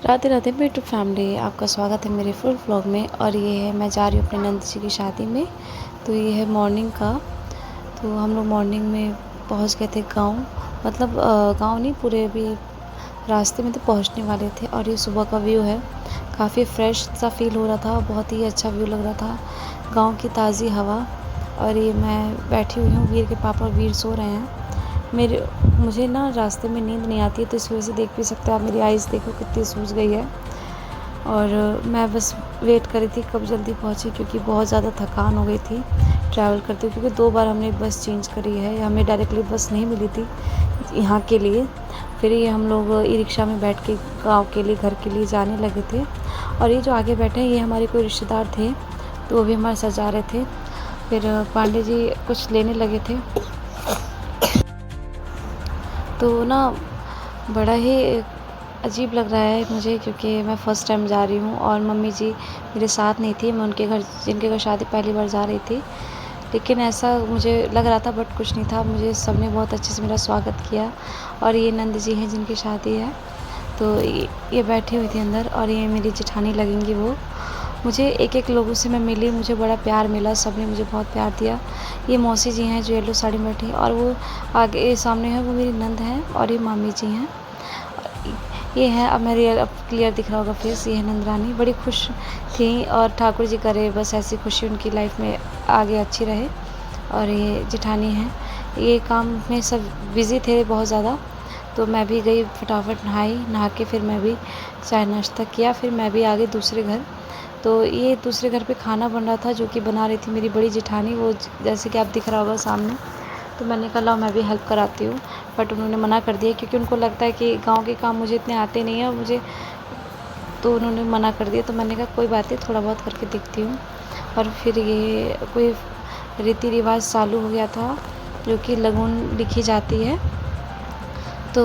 राधे राधे मेरी YouTube family, आपका स्वागत है मेरे फुल व्लॉग में। और ये है मैं जा रही हूँ अपने नंद जी की शादी में। तो ये है मॉर्निंग का। तो हम लोग मॉर्निंग में पहुँच गए थे गाँव। मतलब गाँव नहीं, पूरे अभी रास्ते में तो पहुँचने वाले थे। और ये सुबह का व्यू है, काफ़ी फ्रेश सा फील हो रहा था, बहुत ही अच्छा व्यू लग रहा था, गाँव की ताज़ी हवा। और ये मैं बैठी हुई हूँ, वीर के पापा और वीर सो रहे हैं। मुझे ना रास्ते में नींद नहीं आती है, तो इस वजह से देख भी सकते हो आप, मेरी आइज़ देखो कितनी सूज गई है। और मैं बस वेट कर रही थी कब जल्दी पहुँचे, क्योंकि बहुत ज़्यादा थकान हो गई थी ट्रैवल करते हुए। क्योंकि 2 बार हमने बस चेंज करी है, हमें डायरेक्टली बस नहीं मिली थी यहाँ के लिए। फिर ये हम लोग ई रिक्शा में बैठ के गाँव के लिए, घर के लिए जाने लगे थे। और ये जो आगे बैठे हैं ये हमारे कोई रिश्तेदार थे, तो वो भी हमारे साथ जा रहे थे। फिर पांडे जी कुछ लेने लगे थे, तो ना बड़ा ही अजीब लग रहा है मुझे, क्योंकि मैं फ़र्स्ट टाइम जा रही हूँ और मम्मी जी मेरे साथ नहीं थी। मैं उनके घर, जिनके घर शादी पहली बार जा रही थी। लेकिन ऐसा मुझे लग रहा था, बट कुछ नहीं था। मुझे सबने बहुत अच्छे से मेरा स्वागत किया। और ये नंद जी हैं जिनकी शादी है, तो ये बैठी हुई थी अंदर। और ये मेरी जेठानी लगेंगी वो। मुझे एक-एक लोगों से मैं मिली, मुझे बड़ा प्यार मिला, सबने मुझे बहुत प्यार दिया। ये मौसी जी हैं जो येलो साड़ी में बैठी हैं, और वो आगे सामने है वो मेरी नंद हैं, और ये मामी जी हैं। ये है, अब क्लियर दिख रहा होगा फेस, ये है नंदरानी। बड़ी खुश थी, और ठाकुर जी करे बस ऐसी खुशी उनकी लाइफ में आगे अच्छी रहे। और ये जेठानी हैं, ये काम में सब बिज़ी थे बहुत ज़्यादा। तो मैं भी गई, फटाफट नहाई, नहा के फिर मैं भी चाय नाश्ता किया। फिर मैं भी आ गई दूसरे घर। तो ये दूसरे घर पे खाना बन रहा था, जो कि बना रही थी मेरी बड़ी जेठानी, वो जैसे कि आप दिख रहा होगा सामने। तो मैंने कहा लाओ मैं भी हेल्प कराती हूँ, बट उन्होंने मना कर दिया, क्योंकि उनको लगता है कि गाँव के काम मुझे इतने आते नहीं हैं, और मुझे तो उन्होंने मना कर दिया। तो मैंने कहा कोई बात नहीं, थोड़ा बहुत करके देखती हूँ। और फिर ये कोई रीति रिवाज चालू हो गया था, जो कि लगुन लिखी जाती है। तो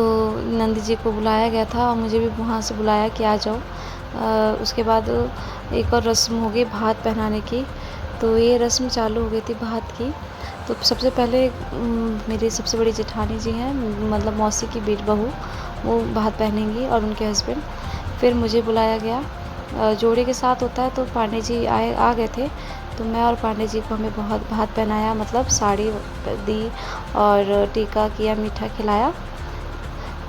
नंद जी को बुलाया गया था, और मुझे भी वहाँ से बुलाया कि आ जाओ। उसके बाद एक और रस्म हो गई भात पहनाने की। तो ये रस्म चालू हो गई थी भात की। तो सबसे पहले मेरी सबसे बड़ी जेठानी जी हैं, मतलब मौसी की बहू, वो भात पहनेंगी, और उनके हस्बैंड। फिर मुझे बुलाया गया, जोड़े के साथ होता है। तो पांडे जी आ गए थे। तो मैं और पांडे जी को हमें बहुत भात पहनाया, मतलब साड़ी दी और टीका किया, मीठा खिलाया।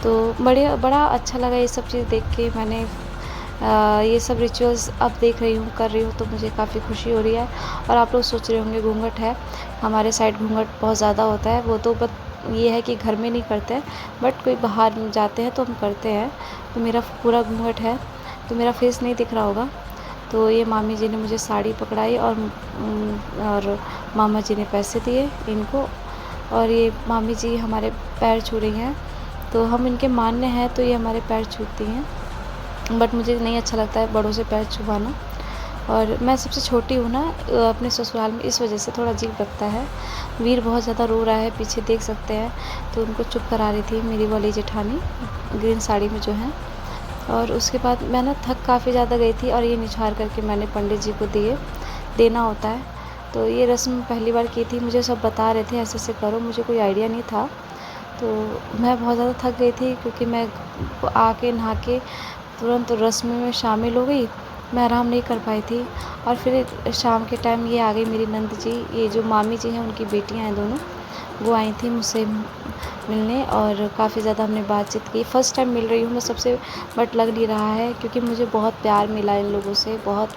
तो बड़ा अच्छा लगा ये सब चीज़ देख के। मैंने ये सब रिचुअल्स अब देख रही हूँ, कर रही हूँ, तो मुझे काफ़ी खुशी हो रही है। और आप लोग सोच रहे होंगे घूंघट है, हमारे साइड घूंघट बहुत ज़्यादा होता है। वो तो बट ये है कि घर में नहीं करते हैं, बट कोई बाहर जाते हैं तो हम करते हैं। तो मेरा पूरा घूंघट है, तो मेरा फेस नहीं दिख रहा होगा। तो ये मामी जी ने मुझे साड़ी पकड़ाई, और मामा जी ने पैसे दिए इनको। और ये मामी जी हमारे पैर छू रही हैं, तो हम इनके मान्य हैं, तो ये हमारे पैर छूती हैं। बट मुझे नहीं अच्छा लगता है बड़ों से पैर छुपाना। और मैं सबसे छोटी हूँ ना अपने ससुराल में, इस वजह से थोड़ा अजीब लगता है। वीर बहुत ज़्यादा रो रहा है, पीछे देख सकते हैं। तो उनको चुप करा रही थी मेरी वाली जेठानी, ग्रीन साड़ी में जो है। और उसके बाद मैं ना थक काफ़ी ज़्यादा गई थी, और ये निछार करके मैंने पंडित जी को देना होता है। तो ये रस्म पहली बार की थी, मुझे सब बता रहे थे ऐसे ऐसे करो, मुझे कोई आइडिया नहीं था। तो मैं बहुत ज़्यादा थक गई थी, क्योंकि मैं आके नहा के तुरंत रस्म में शामिल हो गई। मैं आराम नहीं कर पाई थी। और फिर शाम के टाइम ये आ गई मेरी नंद जी, ये जो मामी जी हैं उनकी बेटियां हैं दोनों, वो आई थी मुझसे मिलने। और काफ़ी ज़्यादा हमने बातचीत की। फ़र्स्ट टाइम मिल रही हूँ मैं सबसे, बट लग नहीं रहा है, क्योंकि मुझे बहुत प्यार मिला इन लोगों से, बहुत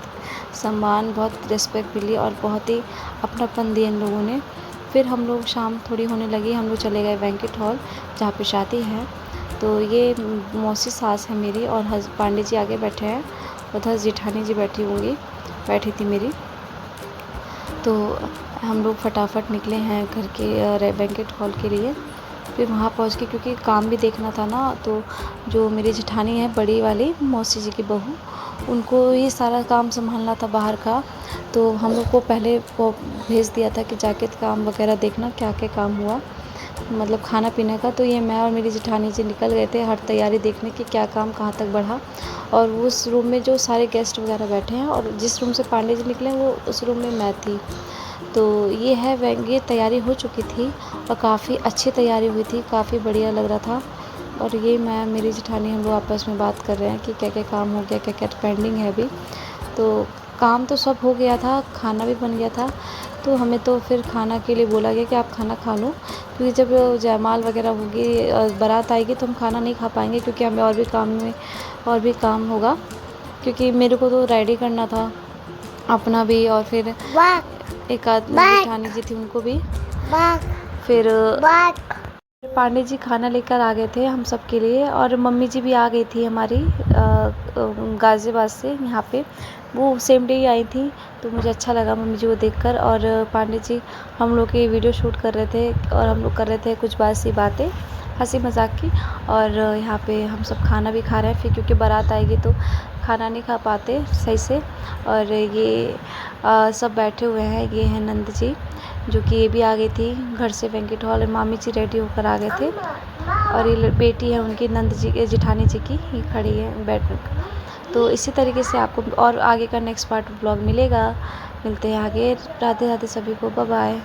सम्मान, बहुत रिस्पेक्ट मिली, और बहुत ही अपनापन दिया इन लोगों ने। फिर हम लोग शाम थोड़ी होने लगी, हम लोग चले गए बैंक्वेट हॉल जहाँ पे शादी है। तो ये मौसी सास है मेरी, और पांडे जी आगे बैठे हैं, उधर जेठानी जी बैठी थी मेरी। तो हम लोग फटाफट निकले हैं घर के बैंक्वेट हॉल के लिए। फिर वहाँ पहुँच के, क्योंकि काम भी देखना था ना, तो जो मेरी जेठानी है बड़ी वाली मौसी जी की बहू, उनको ये सारा काम संभालना था बाहर का। तो हम लोग को पहले वो भेज दिया था कि जाके काम वगैरह देखना क्या क्या काम हुआ, मतलब खाना पीने का। तो ये मैं और मेरी जेठानी जी निकल गए थे हर तैयारी देखने की, क्या काम कहाँ तक बढ़ा। और उस रूम में जो सारे गेस्ट वगैरह बैठे हैं, और जिस रूम से पांडे जी निकले वो उस रूम में मैं थी। तो ये तैयारी हो चुकी थी, और काफ़ी अच्छी तैयारी हुई थी, काफ़ी बढ़िया लग रहा था। और ये मैं मेरी जेठानी हम लोग आपस में बात कर रहे हैं कि क्या क्या काम हो गया, क्या क्या पेंडिंग है अभी। तो काम तो सब हो गया था, खाना भी बन गया था। तो हमें तो फिर खाना के लिए बोला गया कि आप खाना खा लो, क्योंकि जब जयमाल वगैरह होगी, बारात आएगी, तो हम खाना नहीं खा पाएंगे, क्योंकि हमें और भी काम होगा। क्योंकि मेरे को तो रेडी करना था अपना भी, और फिर एक आध जेठानी जी थी उनको भी। फिर पांडे जी खाना लेकर आ गए थे हम सब के लिए, और मम्मी जी भी आ गई थी हमारी गाज़ियाबाद से यहाँ पे। वो सेम डे ही आई थी, तो मुझे अच्छा लगा मम्मी जी को देखकर। और पांडे जी हम लोग की वीडियो शूट कर रहे थे, और हम लोग कर रहे थे कुछ सी बातें हंसी मजाक की। और यहाँ पे हम सब खाना भी खा रहे हैं, फिर क्योंकि बारात आएगी तो खाना नहीं खा पाते सही से। और ये सब बैठे हुए हैं, ये हैं नंद जी, जो कि ये भी आ गई थी घर से बैंक्वेट हॉल, मामी जी रेडी होकर आ गए थे। और ये बेटी है उनकी, नंद जी के जेठानी जी की, ये खड़ी है बेड पर। तो इसी तरीके से आपको और आगे का नेक्स्ट पार्ट ब्लॉग मिलेगा। मिलते हैं आगे। राधे राधे सभी को, बाय बाय।